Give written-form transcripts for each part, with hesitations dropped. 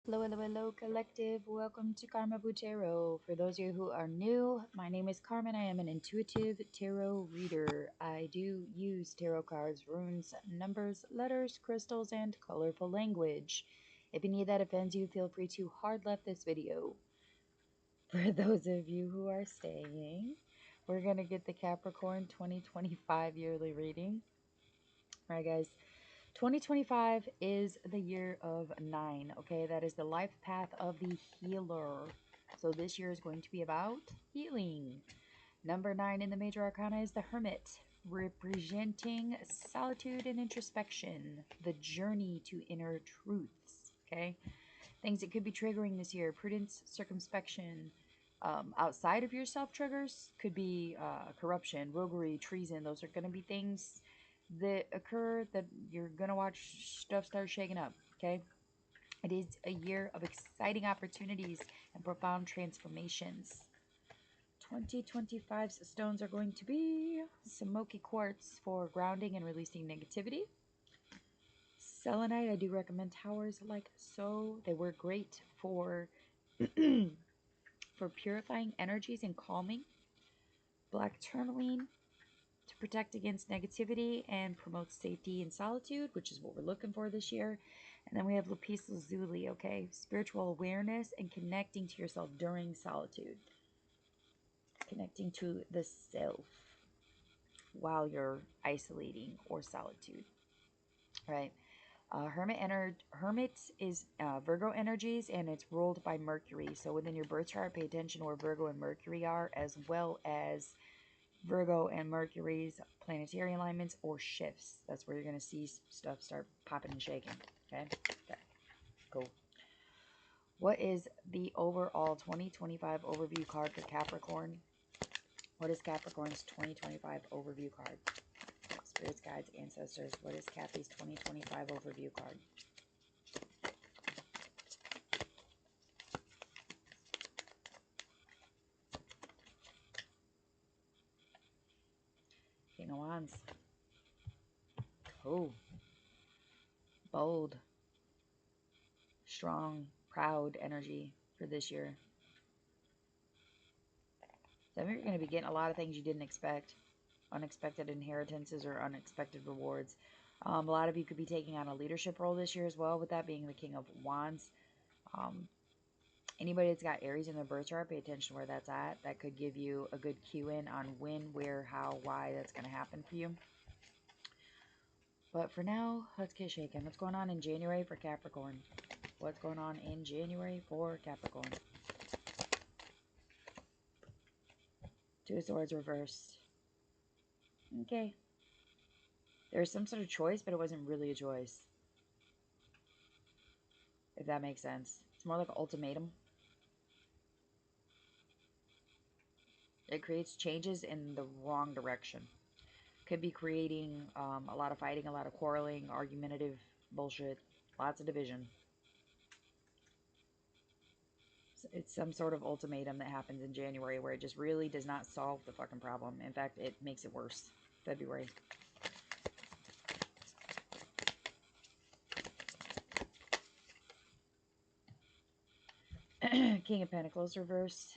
Hello, hello, hello, collective. Welcome to Carmaboo Tarot. For those of you who are new, my name is Carmen. I am an intuitive tarot reader. I do use tarot cards, runes, numbers, letters, crystals, and colorful language. If any of that offends you, feel free to hard left this video. For those of you who are staying, we're going to get the Capricorn 2025 yearly reading. All right, guys. 2025 is the year of 9, okay? That is the life path of the healer. So this year is going to be about healing. Number 9 in the major arcana is the Hermit, representing solitude and introspection, the journey to inner truths, okay? Things that could be triggering this year: prudence, circumspection. Outside of your self triggers could be corruption, roguery, treason. Those are going to be things that occur that you're going to watch stuff start shaking up, okay? It is a year of exciting opportunities and profound transformations. 2025's stones are going to be smoky quartz for grounding and releasing negativity. Selenite, I do recommend towers like so. They work great for for purifying energies and calming. Black tourmaline to protect against negativity and promote safety and solitude, which is what we're looking for this year. And then we have lapis lazuli, okay? Spiritual awareness and connecting to yourself during solitude. Connecting to the self while you're isolating or solitude, right? Hermit is Virgo energies, and it's ruled by Mercury. So within your birth chart, pay attention where Virgo and Mercury are, as well as Virgo and Mercury's planetary alignments or shifts. That's where you're going to see stuff start popping and shaking. Okay? Okay. Cool. What is the overall 2025 overview card for Capricorn? What is Capricorn's 2025 overview card? Spirits, guides, ancestors. What is Cappy's 2025 overview card? King of Wands. Oh. Bold. Strong, proud energy for this year. Some of you are going to be getting a lot of things you didn't expect. Unexpected inheritances or unexpected rewards. A lot of you could be taking on a leadership role this year as well, with that being the King of Wands. Anybody that's got Aries in their birth chart, pay attention to where that's at. That could give you a good cue in on when, where, how, why that's going to happen for you. But for now, let's get shaken. What's going on in January for Capricorn? What's going on in January for Capricorn? Two of Swords reversed. Okay. There's some sort of choice, but it wasn't really a choice. If that makes sense. It's more like an ultimatum. It creates changes in the wrong direction. Could be creating a lot of fighting, a lot of quarreling, argumentative bullshit, lots of division. It's some sort of ultimatum that happens in January where it just really does not solve the fucking problem. In fact, it makes it worse. February. King of Pentacles reversed.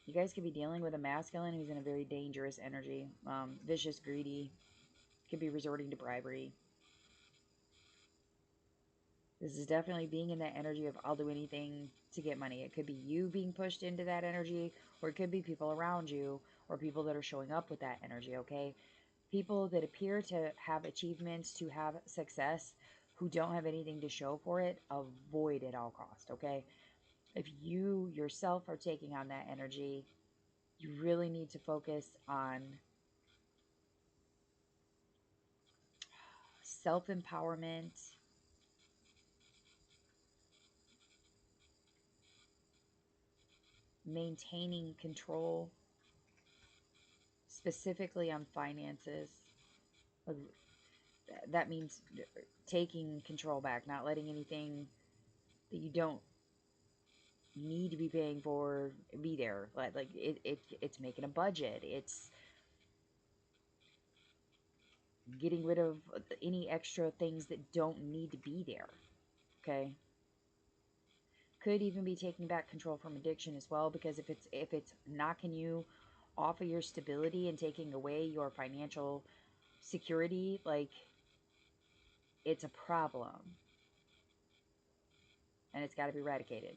You guys could be dealing with a masculine who's in a very dangerous energy. Vicious, greedy. Could be resorting to bribery. This is definitely being in that energy of I'll do anything to get money. It could be you being pushed into that energy, or it could be people around you, or people that are showing up with that energy, okay? People that appear to have achievements, to have success, who don't have anything to show for it, avoid at all cost, okay? If you yourself are taking on that energy, you really need to focus on self-empowerment, maintaining control, specifically on finances. That means taking control back, not letting anything that you don't need to be paying for be there. Like it's making a budget. It's getting rid of any extra things that don't need to be there. okay? Could even be taking back control from addiction as well, because if it's knocking you off of your stability and taking away your financial security, like, it's a problem. And it's got to be eradicated,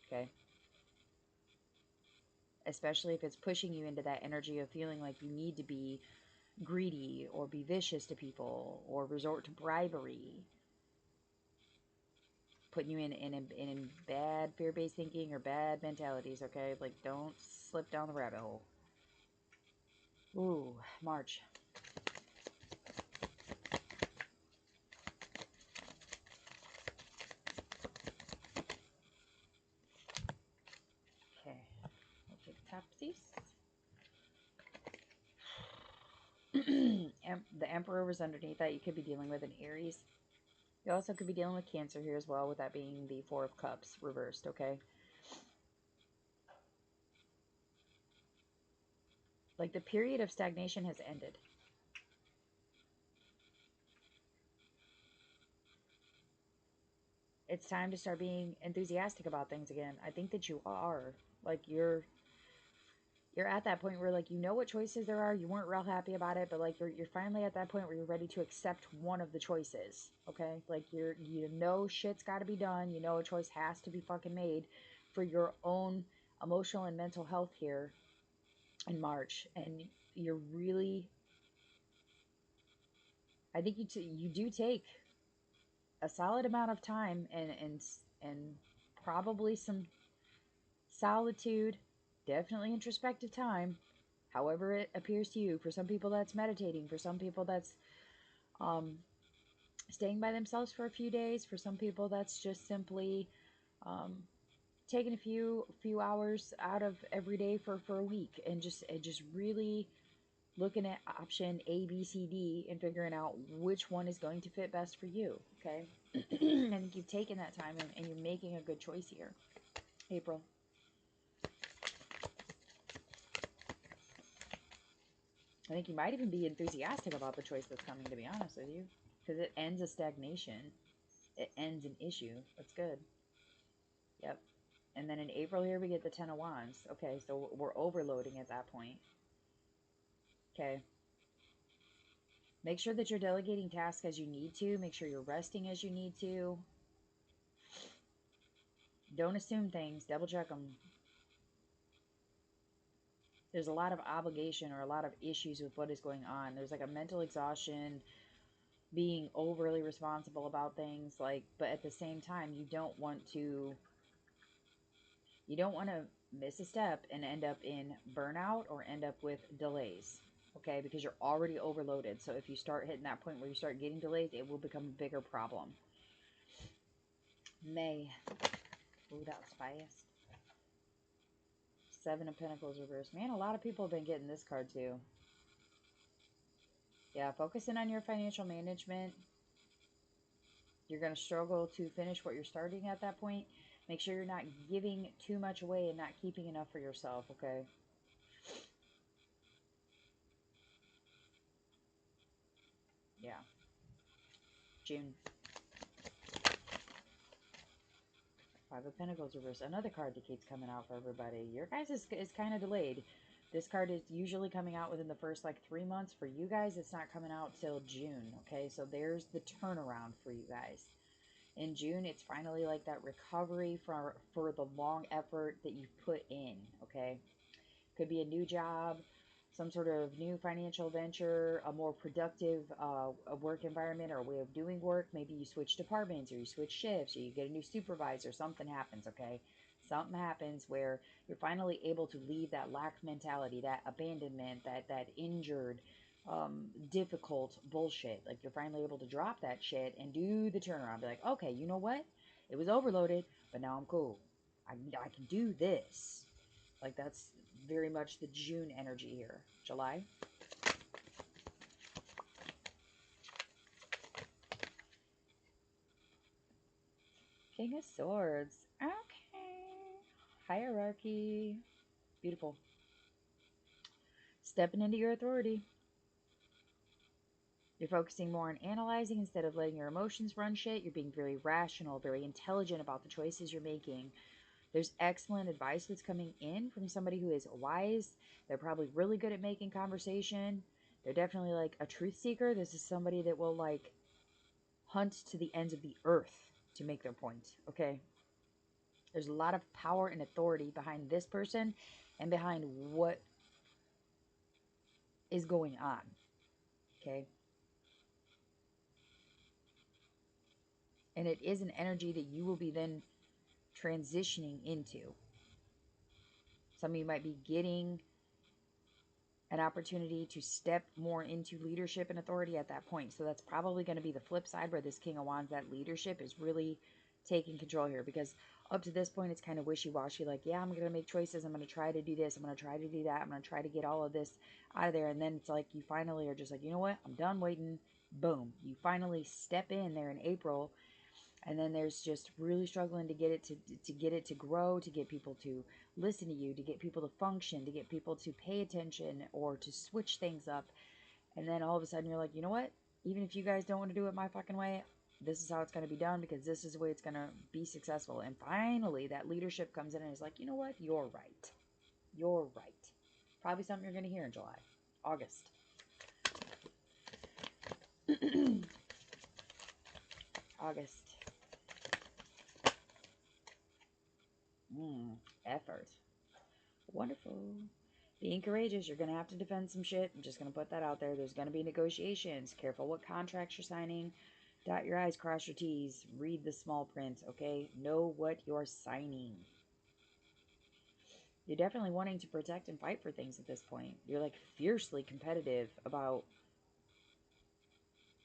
okay? Especially if it's pushing you into that energy of feeling like you need to be greedy or be vicious to people or resort to bribery, putting you in bad fear-based thinking or bad mentalities, okay? Like, don't slip down the rabbit hole. Ooh, March. Okay, we'll take topsies. The Emperor was underneath that. You could be dealing with an Aries. You also could be dealing with Cancer here as well, with that being the 4 of Cups reversed, okay? Like, the period of stagnation has ended. It's time to start being enthusiastic about things again. I think that you are. Like, you're at that point where, like, you know what choices there are. You weren't real happy about it, but, like, you're finally at that point where you're ready to accept one of the choices, okay? Like, you know shit's got to be done. You know a choice has to be fucking made for your own emotional and mental health here in March. And you're really, I think you do take a solid amount of time and probably some solitude, definitely introspective time, however it appears to you. For some people that's meditating, for some people that's staying by themselves for a few days, for some people that's just simply taking a few hours out of every day for a week, and just really looking at option A, B, C, D and figuring out which one is going to fit best for you, okay? I think you've taken that time, and you're making a good choice here. April. I think you might even be enthusiastic about the choice that's coming, to be honest with you. Because it ends a stagnation. It ends an issue. That's good. Yep. And then in April here, we get the 10 of Wands. Okay, so we're overloading at that point. Okay. Make sure that you're delegating tasks as you need to. Make sure you're resting as you need to. Don't assume things. Double check them. There's a lot of obligation or a lot of issues with what is going on. There's like a mental exhaustion, being overly responsible about things, like, but at the same time, you don't want to miss a step and end up in burnout or end up with delays, okay? Because you're already overloaded. So if you start hitting that point where you start getting delays, it will become a bigger problem. May. Ooh, that was fast. 7 of Pentacles reversed. Man, a lot of people have been getting this card too. Yeah, focusing on your financial management. You're going to struggle to finish what you're starting at that point. Make sure you're not giving too much away and not keeping enough for yourself, okay? Yeah. June. 5 of Pentacles reversed. Another card that keeps coming out for everybody. Your guys is kind of delayed. This card is usually coming out within the first, like, 3 months. For you guys, it's not coming out till June, okay? So there's the turnaround for you guys. In June, it's finally like that recovery for the long effort that you've put in, okay? Could be a new job, some sort of new financial venture, a more productive work environment or way of doing work. Maybe you switch departments or you switch shifts or you get a new supervisor. Something happens, okay? Something happens where you're finally able to leave that lack mentality, that abandonment, that injured, difficult bullshit. Like, you're finally able to drop that shit and do the turnaround. Be like, okay, you know what? It was overloaded, but now I'm cool. I can do this. Like, that's very much the June energy here. July. King of Swords. Okay. Hierarchy. Beautiful. Stepping into your authority. You're focusing more on analyzing instead of letting your emotions run shit. You're being very rational, very intelligent about the choices you're making. There's excellent advice that's coming in from somebody who is wise. They're probably really good at making conversation. They're definitely like a truth seeker. This is somebody that will like hunt to the ends of the earth to make their point, okay? There's a lot of power and authority behind this person and behind what is going on, okay? And it is an energy that you will be then transitioning into. Some of you might be getting an opportunity to step more into leadership and authority at that point. So that's probably going to be the flip side where this King of Wands, that leadership is really taking control here. Because up to this point, it's kind of wishy-washy. Like, yeah, I'm going to make choices. I'm going to try to do this. I'm going to try to do that. I'm going to try to get all of this out of there. And then it's like you finally are just like, you know what? I'm done waiting. Boom. You finally step in there in April. And then there's just really struggling to get it to get it to grow, to get people to listen to you, to get people to function, to get people to pay attention or to switch things up. And then all of a sudden you're like, you know what? Even if you guys don't want to do it my fucking way, this is how it's going to be done because this is the way it's going to be successful. And finally that leadership comes in and is like, you know what? You're right. You're right. Probably something you're going to hear in July, August. August. Effort. Wonderful. Being courageous. You're going to have to defend some shit. I'm just going to put that out there. There's going to be negotiations. Careful what contracts you're signing. Dot your I's, cross your T's. Read the small print, okay? Know what you're signing. You're definitely wanting to protect and fight for things at this point. You're like fiercely competitive about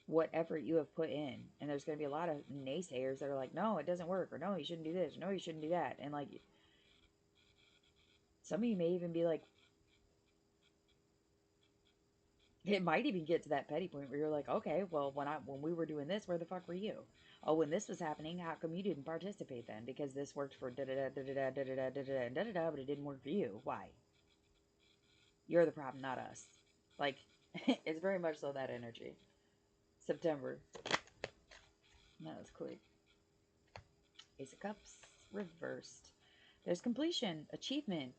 what effort you have put in. And there's going to be a lot of naysayers that are like, no, it doesn't work. Or no, you shouldn't do this. Or no, you shouldn't do that. And like, some of you may even be like, it might even get to that petty point where you're like, okay, well, when we were doing this, where the fuck were you? Oh, when this was happening, how come you didn't participate then? Because this worked for da da da da da da da da da da da da da, but it didn't work for you. Why? You're the problem, not us. Like, it's very much so that energy. September. That was quick. Ace of Cups reversed. There's completion, achievement,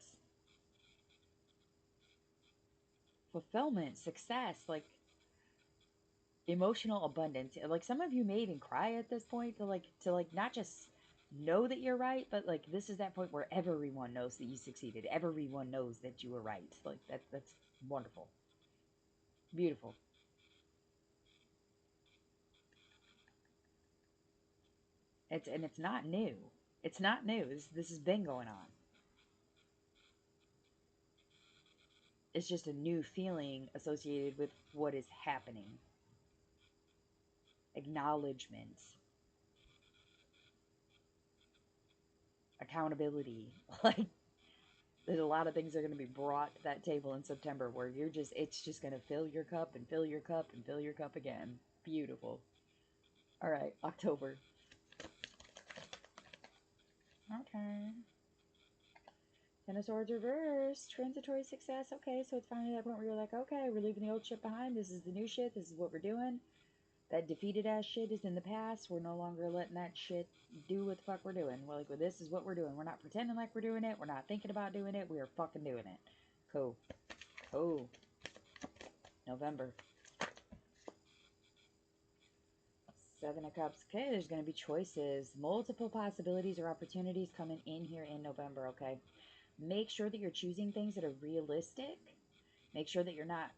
fulfillment, success, like emotional abundance. Like some of you may even cry at this point to not just know that you're right, but like this is that point where everyone knows that you succeeded. Everyone knows that you were right. Like that's wonderful. Beautiful. It's not new. It's not new. This has been going on. It's just a new feeling associated with what is happening. Acknowledgement. Accountability. Like there's a lot of things that are going to be brought to that table in September where it's just going to fill your cup and fill your cup and fill your cup again. Beautiful. All right, October. Okay. Ten of Swords reversed. Transitory success. Okay, so it's finally that point where you're like, okay, we're leaving the old shit behind. This is the new shit. This is what we're doing. That defeated ass shit is in the past. We're no longer letting that shit do what the fuck we're doing. We're like, well, this is what we're doing. We're not pretending like we're doing it. We're not thinking about doing it. We are fucking doing it. Cool. Cool. November. 7 of Cups. Okay, there's going to be choices. Multiple possibilities or opportunities coming in here in November, okay? Make sure that you're choosing things that are realistic. Make sure that you're not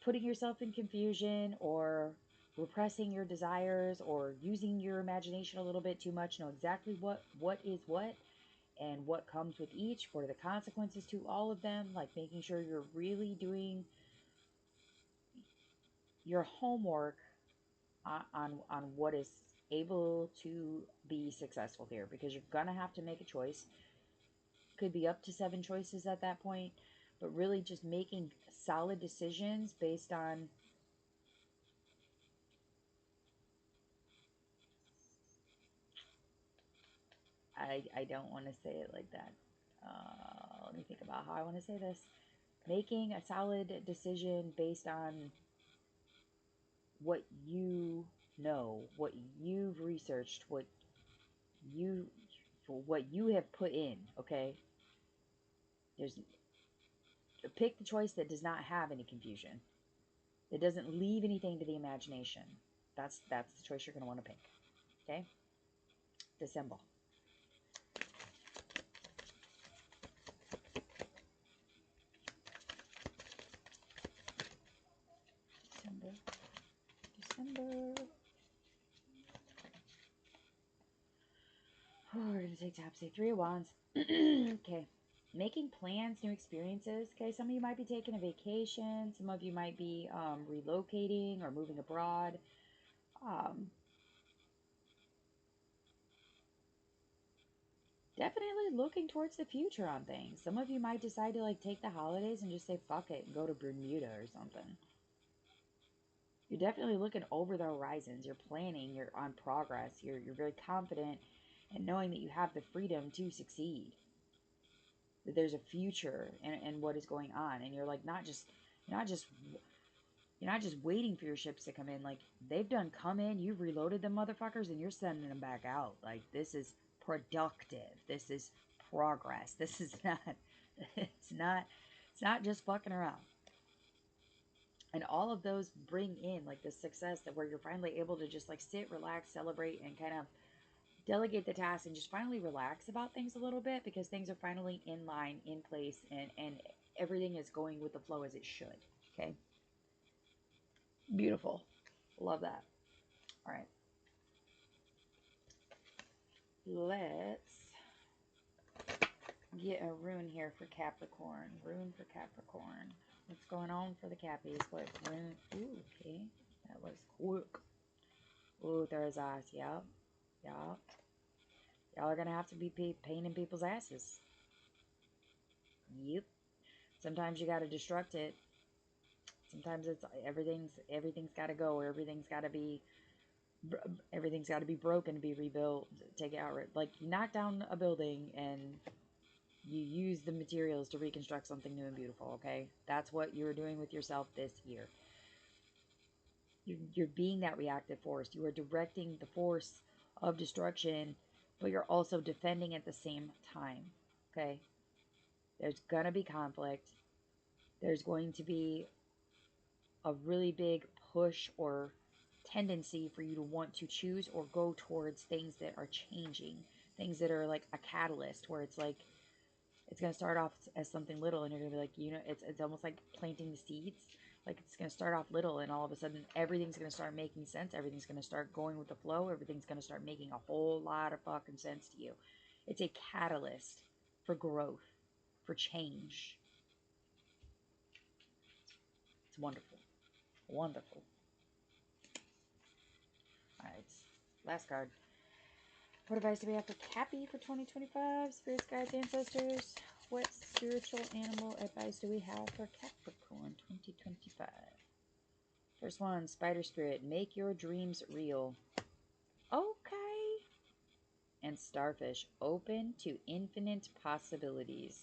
putting yourself in confusion or repressing your desires or using your imagination a little bit too much. Know exactly what is what and what comes with each. What are the consequences to all of them? Like making sure you're really doing your homework on what is able to be successful here, because you're gonna have to make a choice. Could be up to 7 choices at that point, but really just making solid decisions based on I don't want to say it like that. Let me think about how I want to say this. making a solid decision based on what you know, what you've researched, you what you have put in, okay? There's pick the choice that does not have any confusion. That doesn't leave anything to the imagination. That's the choice you're going to want to pick. Okay? December. December. Oh, we're going to take top, say 3 of Wands. Okay. Making plans, new experiences. Okay, some of you might be taking a vacation. Some of you might be relocating or moving abroad. Definitely looking towards the future on things. Some of you might decide to like take the holidays and just say fuck it and go to Bermuda or something. You're definitely looking over the horizons. You're planning. You're on progress. You're very confident and knowing that you have the freedom to succeed. That there's a future and what is going on, and you're like you're not just waiting for your ships to come in. Like they've done come in. You've reloaded them motherfuckers, and you're sending them back out. Like this is productive. This is progress. This is not. It's not just fucking around. And all of those bring in like the success that where you're finally able to just like sit, relax, celebrate, and kind of delegate the task and just finally relax about things a little bit because things are finally in line, in place, and everything is going with the flow as it should. Okay. Beautiful. Love that. All right. Let's get a rune here for Capricorn. Rune for Capricorn. What's going on for the Cappies? What rune? Ooh, okay. That was quick. Ooh, Thurisaz. Yep. Yep. Y'all are going to have to be painting people's asses. Yep. Sometimes you got to destruct it. Sometimes it's everything's got to go, or everything's got to be broken to be rebuilt. Take it out. Like you knock down a building and you use the materials to reconstruct something new and beautiful. Okay, that's what you're doing with yourself this year. You're being that reactive force. You are directing the force of destruction, but you're also defending at the same time. Okay, there's gonna be conflict. There's going to be a really big push or tendency for you to want to choose or go towards things that are changing, things that are like a catalyst where it's like it's going to start off as something little and you're going to be like, you know, it's almost like planting the seeds. Like it's going to start off little and all of a sudden everything's going to start making sense. Everything's going to start going with the flow. Everything's going to start making a whole lot of fucking sense to you. It's a catalyst for growth, for change. It's wonderful. Wonderful. All right. Last card. What advice do we have for Cappy for 2025? Spirits, guides, ancestors. What spiritual animal advice do we have for Capricorn 2025? First one, Spider Spirit. Make your dreams real. Okay. And Starfish. Open to infinite possibilities.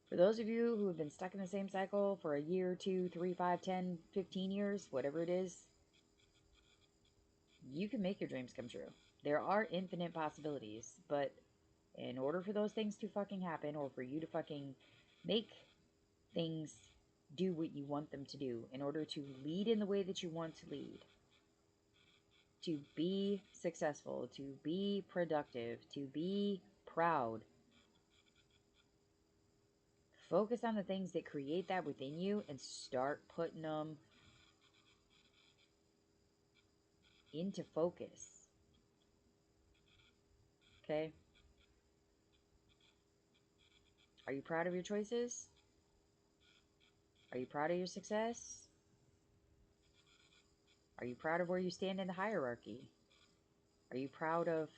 For those of you who have been stuck in the same cycle for a year, 2, 3, 5, 10, 15 years, whatever it is, you can make your dreams come true. There are infinite possibilities, but in order for those things to fucking happen, or for you to fucking make things do what you want them to do, in order to lead in the way that you want to lead, to be successful, to be productive, to be proud, focus on the things that create that within you and start putting them into focus. Okay? Are you proud of your choices? Are you proud of your success? Are you proud of where you stand in the hierarchy? Are you proud of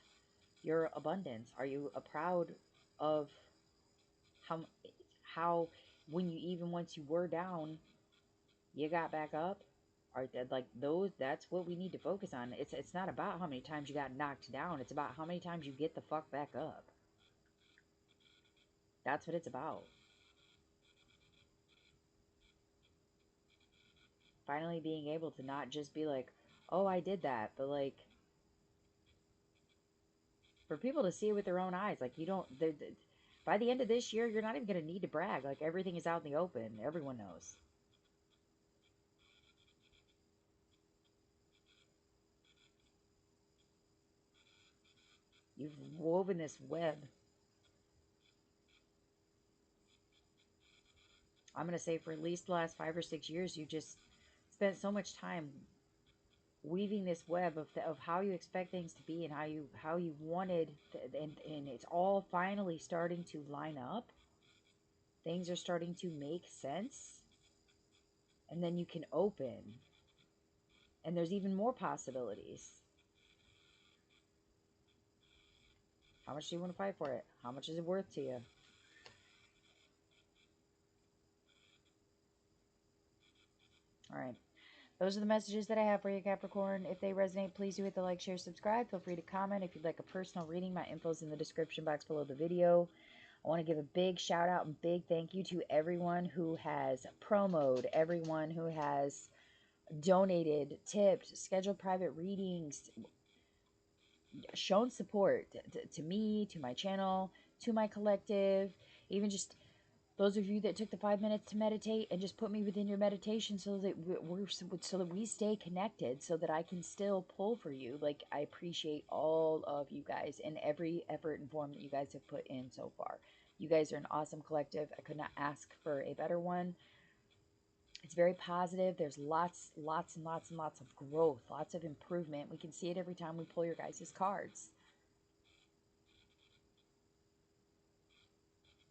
your abundance? Are you proud of how when you, even once you were down, you got back up? Are that like those? That's what we need to focus on. It's not about how many times you got knocked down. It's about how many times you get the fuck back up. That's what it's about. Finally being able to not just be like, oh, I did that, but like for people to see it with their own eyes. Like, you don't, by the end of this year, you're not even going to need to brag. Like, everything is out in the open. Everyone knows. You've woven this web. I'm going to say for at least the last 5 or 6 years, you just spent so much time weaving this web of how you expect things to be and how you wanted, and it's all finally starting to line up. Things are starting to make sense, and then you can open, and there's even more possibilities. How much do you want to fight for it? How much is it worth to you? All right. Those are the messages that I have for you, Capricorn. If they resonate, please do hit the like, share, subscribe. Feel free to comment. If you'd like a personal reading, my info is in the description box below the video. I want to give a big shout out and big thank you to everyone who has promoed, everyone who has donated, tipped, scheduled private readings, shown support to me, to my channel, to my collective, even just those of you that took the 5 minutes to meditate and just put me within your meditation so that so that we stay connected, so that I can still pull for you. Like, I appreciate all of you guys and every effort and form that you guys have put in so far. You guys are an awesome collective. I could not ask for a better one. It's very positive. There's lots and lots of growth, lots of improvement. We can see it every time we pull your guys' cards.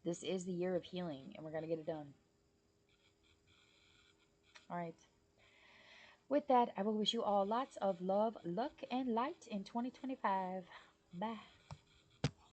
This is the year of healing, and we're going to get it done. All right. With that, I will wish you all lots of love, luck, and light in 2025. Bye.